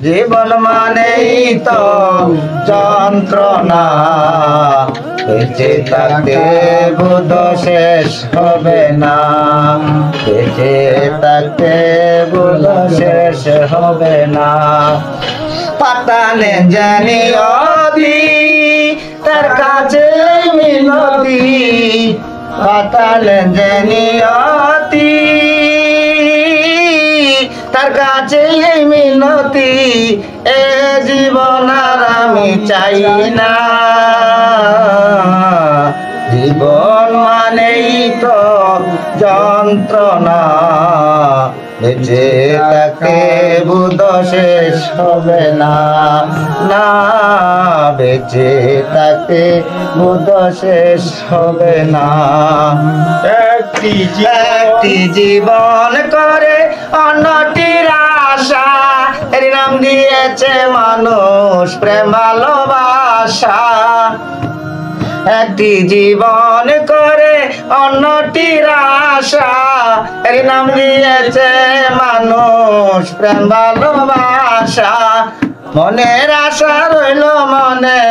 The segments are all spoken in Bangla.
জীবন মানেই তো যন্ত্রণা, বেঁচে থাকতে বোধ শেষ হবে না, বেঁচে থাকতে বোধ শেষ হবে না। পাতালে জানি অতি তার কাছে মিনতি, পাতালে জানি অতি তার কাছে মিনতি, এ জীবন আর আমি চাই না। জীবন মানেই তো যন্ত্রণা, বেঁচে থাকতে বোধ শেষ হবে না, না বেঁচে থাকতে বোধ শেষ হবে না। একটি জীবন করে অন্যটির আশা, এর নাম দিয়েছে মানুষ প্রেম ভালোবাসা। একটি জীবন করে অন্যটির আশা, এর নাম দিয়েছে মানুষ প্রেম ভালোবাসা। মনের আশা রইল মনে,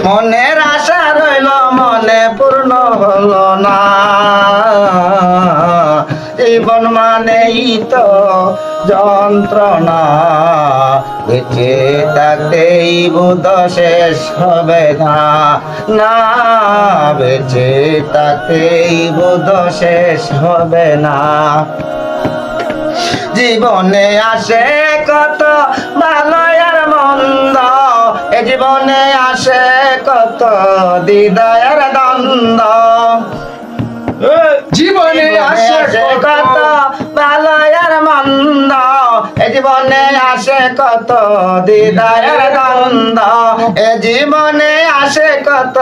মনের আশা রইল মনে, পূর্ণ হলো না। জীবন মানেই তো যন্ত্রণা, বেঁচে থাকতেই বোধ শেষ হবে না, না বেঁচে থাকতেই বোধ শেষ হবে না। জীবনে আসে কত ভালো আর মন্দ, এ জীবনে আসে কত দ্বিধা আর দ্বন্দ্ব। জীবনে আসে কত ভালো আর মন্দ, এ জীবনে আসে কত দ্বিধা আর দ্বন্দ্ব। এ জীবনে আসে কত,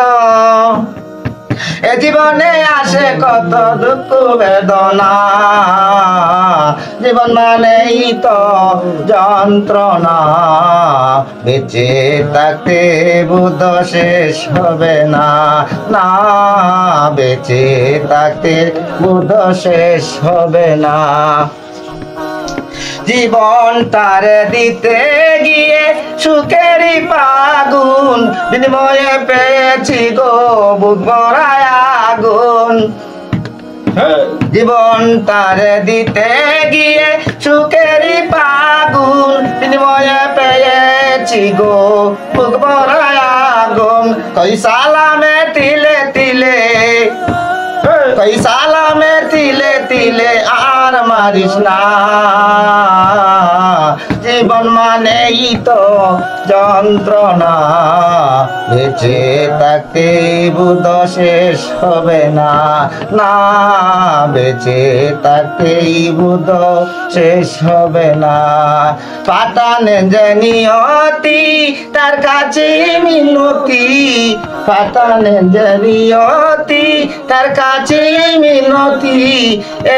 এ জীবনে আসে কত দুঃখ বেদনা। জীবন মানেই তো যন্ত্রণা, বেঁচে থাকতে বোধ শেষ হবে না, না বেঁচে থাকতে বোধ শেষ হবে না। জীবন তার দিতে গিয়ে সুখেরই ফাগুন, বিনিময়ে পেয়েছি গো বুক ভরায় আগুন। জীবন তার দিতে গিয়ে সুখেরই ফাগুন, বিনিময়ে পেয়েছি গো বুক ভরায় আগুন। কই সালামে তিলে তিলে, কই সালামে তিলে তিলে আর মারিস না। জীবন মানেই তো যন্ত্রণা, বেঁচে থাকতে বোধ শেষ হবে না, না বেঁচে থাকতেই বোধ শেষ হবে না। পাতানে জানি অতি তার কাছে মিনতি, পাতানে জানি অতি তার কাছে মিনতি,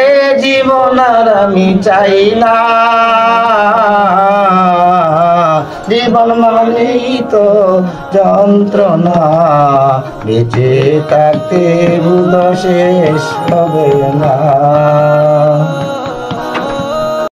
এ জীবন আর আমি চাই না। জীবন মানেই তো যন্ত্রণা, বেঁচে থাকতে বোধ শেষ হবে না।